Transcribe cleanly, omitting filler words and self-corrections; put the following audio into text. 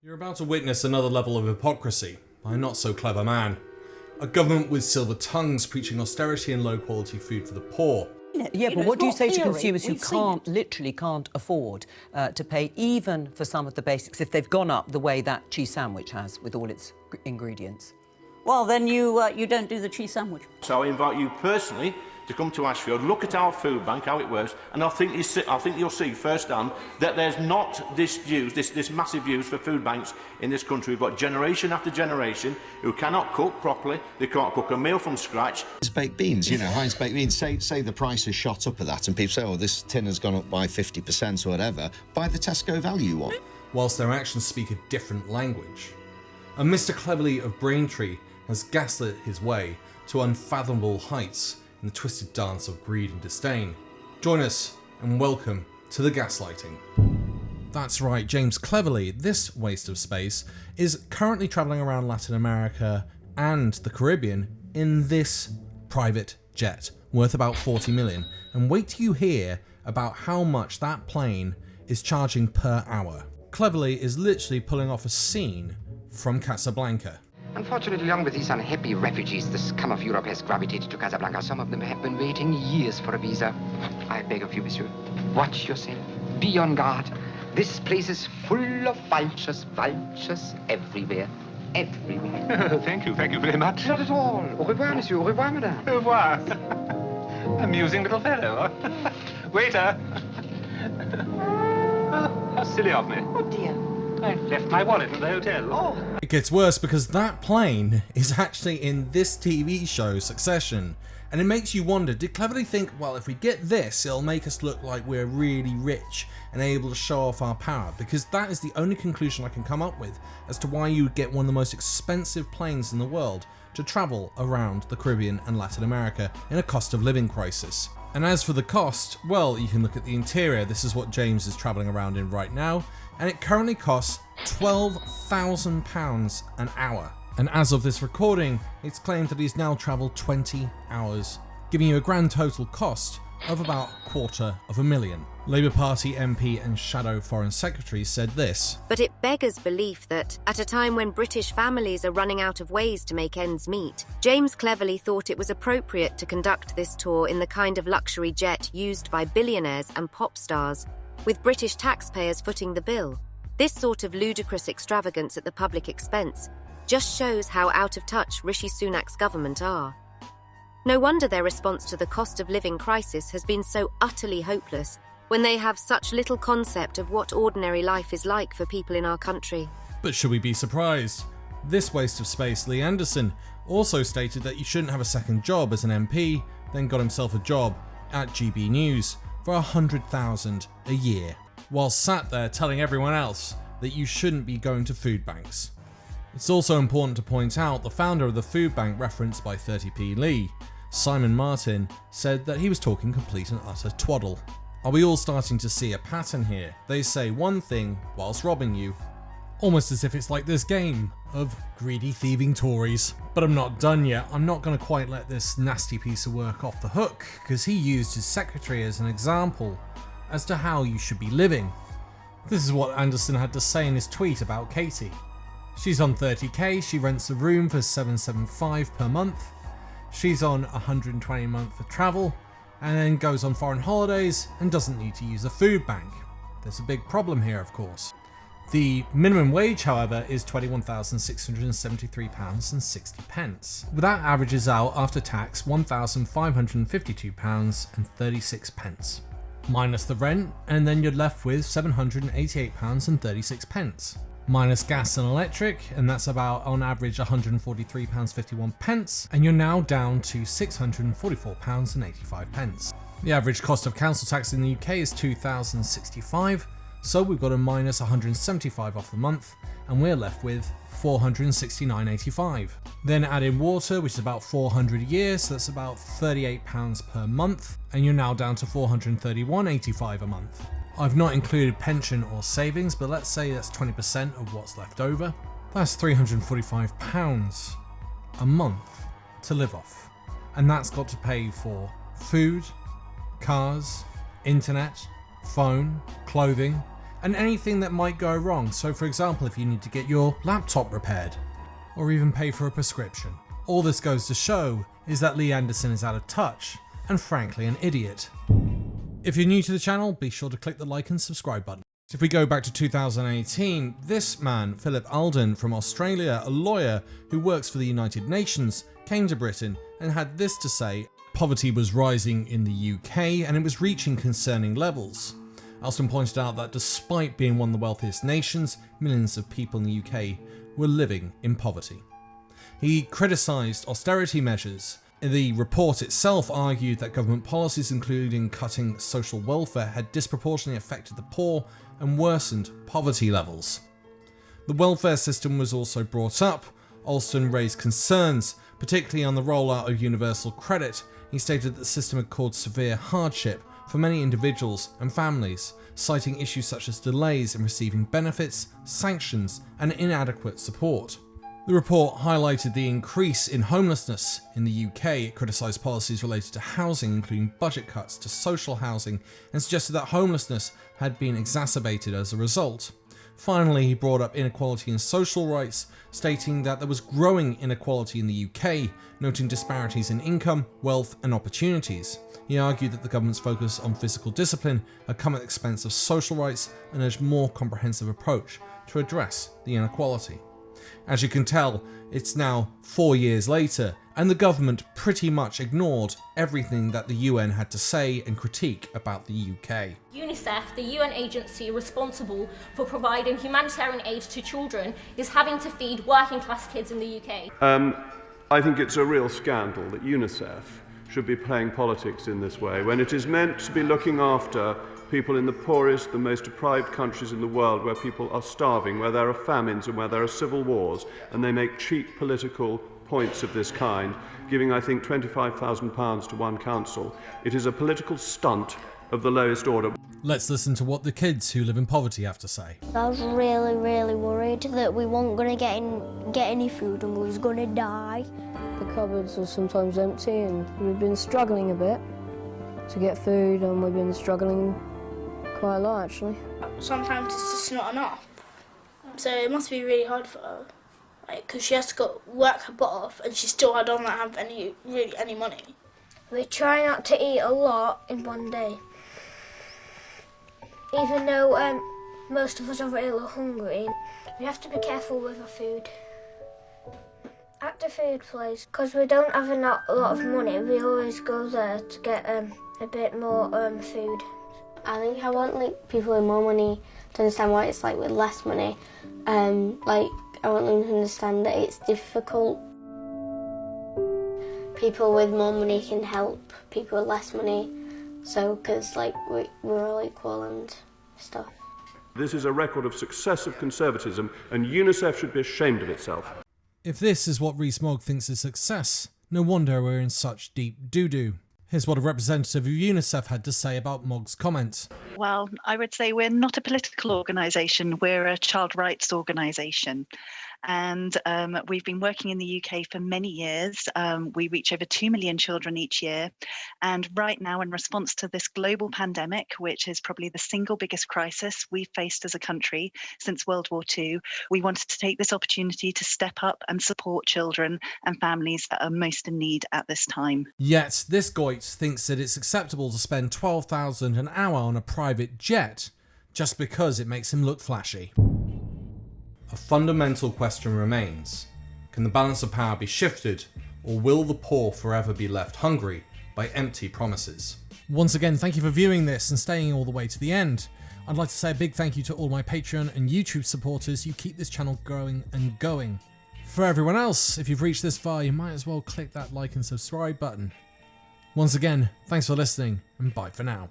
You're about to witness another level of hypocrisy by a not-so-clever man. A government with silver tongues preaching austerity and low-quality food for the poor. Yeah, but what do you say to consumers who literally can't afford to pay even for some of the basics if they've gone up the way that cheese sandwich has with all its ingredients? Well, then you don't do the cheese sandwich. So I invite you personally to come to Ashfield, look at our food bank, how it works, and I think you'll see firsthand that there's not this massive use for food banks in this country. We've got generation after generation who cannot cook properly, they can't cook a meal from scratch. Baked beans, Heinz baked beans, say the price has shot up at that and people say, oh, this tin has gone up by 50% or whatever, buy the Tesco value one. Whilst their actions speak a different language. And Mr. Cleverly of Braintree has gaslit his way to unfathomable heights in the twisted dance of greed and disdain. Join us and welcome to the gaslighting. That's right, James Cleverly, this waste of space, is currently travelling around Latin America and the Caribbean in this private jet, worth about 40 million. And wait till you hear about how much that plane is charging per hour. Cleverly is literally pulling off a scene from Casablanca. Unfortunately, along with these unhappy refugees, the scum of Europe has gravitated to Casablanca. Some of them have been waiting years for a visa. I beg of you, monsieur, watch yourself. Be on guard. This place is full of vultures everywhere. Everywhere. Thank you very much. Not at all. Au revoir, monsieur. Au revoir, madame. Au revoir. Amusing little fellow. Waiter. Oh, how silly of me. Oh, dear. I left my wallet in the hotel. Oh. It gets worse because that plane is actually in this TV show, Succession. And it makes you wonder, did Cleverly think, well, if we get this, it'll make us look like we're really rich and able to show off our power? Because that is the only conclusion I can come up with as to why you would get one of the most expensive planes in the world to travel around the Caribbean and Latin America in a cost of living crisis. And as for the cost, well, you can look at the interior. This is what James is travelling around in right now, and it currently costs £12,000 an hour. And as of this recording, it's claimed that he's now travelled 20 hours, giving you a grand total cost of about £250,000. Labour Party MP and Shadow Foreign Secretary said this. But it beggars belief that, at a time when British families are running out of ways to make ends meet, James Cleverly thought it was appropriate to conduct this tour in the kind of luxury jet used by billionaires and pop stars, with British taxpayers footing the bill. This sort of ludicrous extravagance at the public expense just shows how out of touch Rishi Sunak's government are. No wonder their response to the cost of living crisis has been so utterly hopeless when they have such little concept of what ordinary life is like for people in our country. But should we be surprised? This waste of space, Lee Anderson, also stated that you shouldn't have a second job as an MP, then got himself a job at GB News for $100,000 a year, while sat there telling everyone else that you shouldn't be going to food banks. It's also important to point out the founder of the food bank referenced by 30p Lee, Simon Martin, said that he was talking complete and utter twaddle. Are we all starting to see a pattern here? They say one thing whilst robbing you, almost as if it's like this game of greedy thieving Tories. But I'm not done yet. I'm not going to quite let this nasty piece of work off the hook, because he used his secretary as an example as to how you should be living. This is what Anderson had to say in his tweet about Katie. She's on 30k, she rents a room for $775 per month. She's on $120 a month for travel, and then goes on foreign holidays and doesn't need to use a food bank. There's a big problem here, of course. The minimum wage, however, is £21,673.60. That averages out after tax £1,552.36. Minus the rent, and then you're left with £788.36. Minus gas and electric, and that's about on average £143.51, and you're now down to £644.85. The average cost of council tax in the UK is £2,065, so we've got a minus £175 off the month, and we're left with £469.85. Then add in water, which is about £400 a year, so that's about £38 per month, and you're now down to £431.85 a month. I've not included pension or savings, but let's say that's 20% of what's left over. That's £345 a month to live off. And that's got to pay for food, cars, internet, phone, clothing, and anything that might go wrong. So for example, if you need to get your laptop repaired or even pay for a prescription. All this goes to show is that Lee Anderson is out of touch and frankly an idiot. If you're new to the channel, be sure to click the like and subscribe button. If we go back to 2018, this man, Philip Alden from Australia, a lawyer who works for the United Nations, came to Britain and had this to say: poverty was rising in the UK and it was reaching concerning levels. Alden pointed out that despite being one of the wealthiest nations, millions of people in the UK were living in poverty. He criticised austerity measures. The report itself argued that government policies, including cutting social welfare, had disproportionately affected the poor and worsened poverty levels. The welfare system was also brought up. Alston raised concerns, particularly on the rollout of universal credit. He stated that the system had caused severe hardship for many individuals and families, citing issues such as delays in receiving benefits, sanctions, and inadequate support. The report highlighted the increase in homelessness in the UK. It criticised policies related to housing, including budget cuts to social housing, and suggested that homelessness had been exacerbated as a result. Finally, he brought up inequality in social rights, stating that there was growing inequality in the UK, noting disparities in income, wealth, and opportunities. He argued that the government's focus on physical discipline had come at the expense of social rights and urged a more comprehensive approach to address the inequality. As you can tell, it's now 4 years later, and the government pretty much ignored everything that the UN had to say and critique about the UK. UNICEF, the UN agency responsible for providing humanitarian aid to children, is having to feed working class kids in the UK. I think it's a real scandal that UNICEF should be playing politics in this way, when it is meant to be looking after people in the poorest, the most deprived countries in the world, where people are starving, where there are famines and where there are civil wars, and they make cheap political points of this kind, giving, I think, £25,000 to one council. It is a political stunt of the lowest order. Let's listen to what the kids who live in poverty have to say. I was really worried that we weren't going to get any food and we was going to die. The cupboards are sometimes empty and we've been struggling a bit to get food, and we've been struggling quite a lot actually. Sometimes it's just not enough, so it must be really hard for her, because she has to go work her butt off and she still doesn't have any money. We try not to eat a lot in one day, even though most of us are really hungry. We have to be careful with our food. At the food place, because we don't have a lot of money, we always go there to get a bit more food. I think I want people with more money to understand what it's like with less money. I want them to understand that it's difficult. People with more money can help people with less money, so because we're all equal and stuff. This is a record of successive conservatism, and UNICEF should be ashamed of itself. If this is what Rees-Mogg thinks is success, no wonder we're in such deep doo-doo. Here's what a representative of UNICEF had to say about Mogg's comments. Well, I would say we're not a political organisation, we're a child rights organisation. And we've been working in the UK for many years. We reach over 2 million children each year. And right now, in response to this global pandemic, which is probably the single biggest crisis we've faced as a country since World War II, we wanted to take this opportunity to step up and support children and families that are most in need at this time. Yet, this Goit thinks that it's acceptable to spend $12,000 an hour on a private jet just because it makes him look flashy. A fundamental question remains: can the balance of power be shifted, or will the poor forever be left hungry by empty promises? Once again, thank you for viewing this and staying all the way to the end. I'd like to say a big thank you to all my Patreon and YouTube supporters. You keep this channel growing and going. For everyone else, if you've reached this far, you might as well click that like and subscribe button. Once again, thanks for listening, and bye for now.